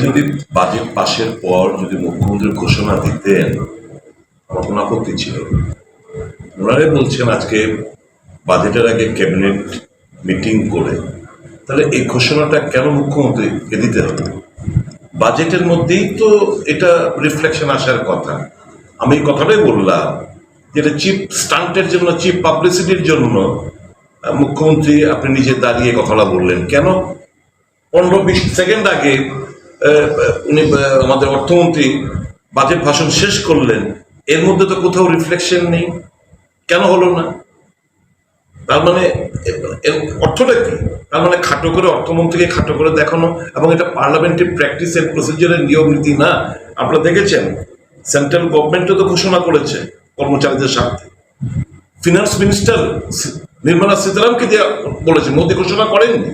যদি বাজেট পাশের পর যদি মুখ্যমন্ত্রী ঘোষণা দিতেন আমার কোনো আপত্তি ছিল। ওনারাই বলছেন আজকে বাজেটের আগে ক্যাবিনেট মিটিং করে, তাহলে এই ঘোষণাটা কেন মুখ্যমন্ত্রীকে দিতে হবে? বাজেটের মধ্যেই তো এটা রিফ্লেকশন আসার কথা। আমি এই কথাটাই বললাম, যেটা চিপ স্টান্টের জন্য, চিপ পাবলিসিটির জন্য মুখ্যমন্ত্রী আপনি নিজে দাঁড়িয়ে কথাটা বললেন কেন? 15-20 সেকেন্ড আগে উনি আমাদের অর্থমন্ত্রী বাজেট ভাষণ শেষ করলেন, এর মধ্যে তো কোথাও রিফ্লেকশন নেই। কেন হলো না? তার মানে অর্থটা কি? তার মানে খাটো করে অর্থমন্ত্রীকে খাটো করে দেখানো, এবং এটা পার্লামেন্টারি প্র্যাকটিস এন্ড প্রসিজারের নিয়ম নীতি না। আপনারা দেখেছেন সেন্ট্রাল গভর্নমেন্টও তো ঘোষণা করেছে কর্মচারীদের স্বার্থে। ফিনান্স মিনিস্টার নির্মলা সীতারামনকে দিয়ে বলেছে, মোদী ঘোষণা করেননি।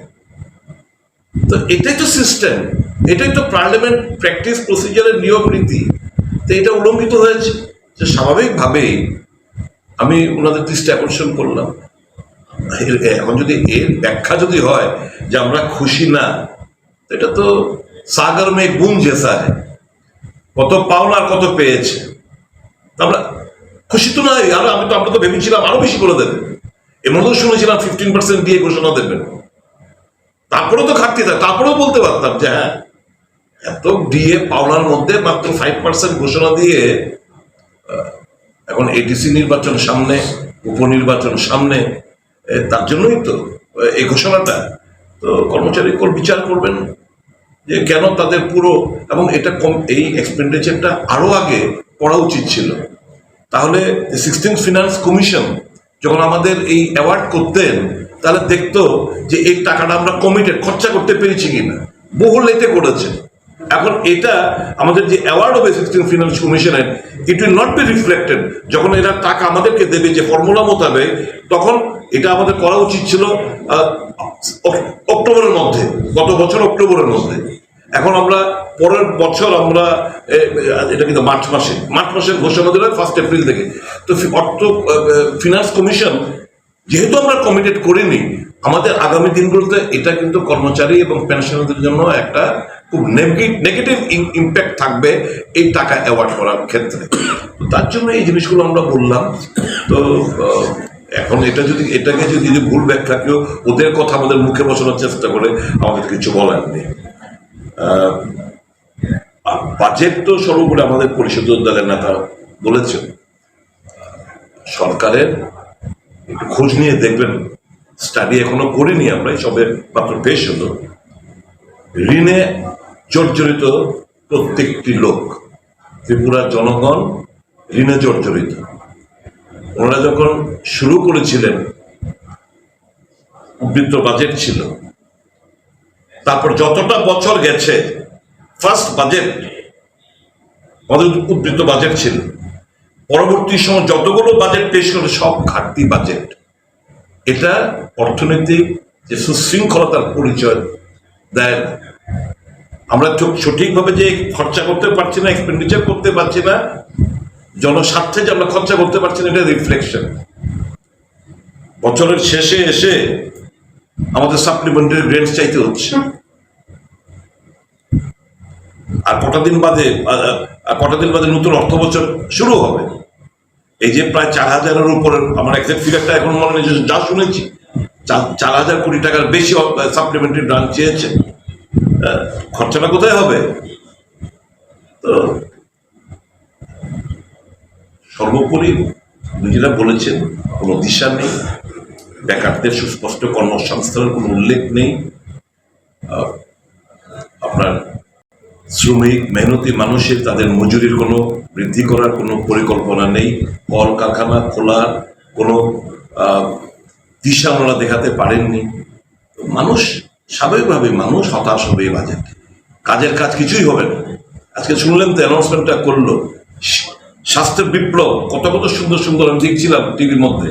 তো এটাই তো সিস্টেম, এটাই তো পার্লামেন্ট প্র্যাকটিস প্রসিজারের নিয়ম নীতি। তো এটা উল্লঙ্ঘিত হয়েছে, যে স্বাভাবিকভাবেই আমি ওনাদের দৃষ্টি আকর্ষণ করলাম। এখন যদি এর ব্যাখ্যা যদি হয় যে আমরা খুশি না, এটা তো সাগর মে গুণ জেসা হয়, কত পাওনা আর কত পেয়েছে, আমরা খুশি তো নাই। আর আমরা তো ভেবেছিলাম আরো বেশি করে দেবেন, এর মধ্যেও শুনেছিলাম 15% দিয়ে ঘোষণা দেবেন। তারপরেও তো ঘাটতি থাকে, তারপরেও বলতে পারতাম যে হ্যাঁ, এত ডিএ পাওনার মধ্যে মাত্র 5% ঘোষণা দিয়ে, এখন এডিসি নির্বাচন সামনে, উপনির্বাচন সামনে, তার জন্যই তো এই ঘোষণাটা। তো কর্মচারী বিচার করবেন যে কেন তাদের পুরো, এবং এটা এই এক্সপেন্ডিচারটা আরো আগে করা উচিত ছিল। তাহলে 16th ফিনান্স কমিশন যখন আমাদের এই অ্যাওয়ার্ড করতেন, তাহলে দেখতো যে এই টাকাটা আমরা কমিটেড খরচা করতে পেরেছি কিনা। বহু লেটে করেছে। এখন এটা আমাদের যে অ্যাওয়ার্ড হবে 16th ফিনান্স কমিশনের, it will not be reflected. যখন এরা টাকা আমাদেরকে দেবে যে ফর্মুলা মোতাবেক, তখন এটা আমাদের করা উচিত ছিল অক্টোবরের মধ্যে, গত বছর অক্টোবরের মধ্যে। এখন আমরা পরের বছর আমরা এটা কিন্তু মার্চ মাসে ঘোষণা দিল 1 এপ্রিল থেকে। তো ফিনান্স কমিশন যেহেতু আমরা কমিটেড করিনি, আমাদের আগামী দিনগুলোতে এটা কিন্তু কর্মচারী এবং পেনশনারদের জন্য একটা খুব নেগেটিভ ইম্প্যাক্ট থাকবে এই টাকা অ্যাওয়ার্ড করার ক্ষেত্রে। তার জন্য এই জিনিসগুলো আমরা বললাম। তো এখন এটাকে যদি ভুল ব্যাখ্যা কেউ ওদের কথা আমাদের মুখে বসানোর চেষ্টা করে, আমাদের কিছু বলার নেই। বাজেট তো সর্বোপরি আমাদের পরিষদীয় দলের নেতা বলেছেন, সরকারের একটু খোঁজ নিয়ে দেখবেন, স্টাডি এখনো করিনি আমরা, সবে মাত্র পেশ হলো। ঋণে জর্জরিত প্রত্যেকটি লোক, ত্রিপুরার জনগণ ঋণে জর্জরিত। ওনারা যখন শুরু করেছিলেন, উদ্বৃত্ত বাজেট ছিল, তারপর যতটা বছর গেছে, ফার্স্ট বাজেট আমাদের উদ্বৃত্ত বাজেট ছিল। পরবর্তী সময় যতগুলো বাজেট পেশ করে সব ঘাটতি বাজেট। এটা অর্থনৈতিক যে সুশৃঙ্খলতার পরিচয় দেয় না। আমরা সঠিকভাবে যে খরচা করতে পারছি না, এক্সপেন্ডিচার করতে পারছি না, জনস্বার্থে যে আমরা খরচা করতে পারছি না, এটা রিফ্লেকশন। বছরের শেষে এসে আমাদের সাপ্লিমেন্টারি গ্রেন্ট চাইতে হচ্ছে। আর কটা দিন বাদে নতুন অর্থ বছর শুরু হবে। এই যে প্রায় 4,000-এর উপরে, আমার এক্সাক্ট ফিগারটা এখন মনে নেই, যা শুনেছি 4,000 কোটি টাকার বেশি সাপ্লিমেন্টারি গ্রান্ট চেয়েছে। খরচাটা কোথায় হবে? তো সর্বোপরি নিজেরা বলেছেন কোনো দিশা নেই, বেকারদের সুস্পষ্ট কর্মসংস্থানের কোনো উল্লেখ নেই, আপনার শ্রমিক মেহনতি মানুষের তাদের মজুরির কোনো বৃদ্ধি করার কোনো পরিকল্পনা নেই, কল কারখানা খোলার কোনো দিশা ওনারা দেখাতে পারেননি। মানুষ স্বাভাবিকভাবে হতাশ হবে। এই বাজেট কাজের কাজ কিছুই হবে না। আজকে শুনলেন তো অ্যানাউন্সমেন্টটা করলো, স্বাস্থ্যের বিপ্লব, কত সুন্দর সুন্দর আমি দেখছিলাম টিভির মধ্যে।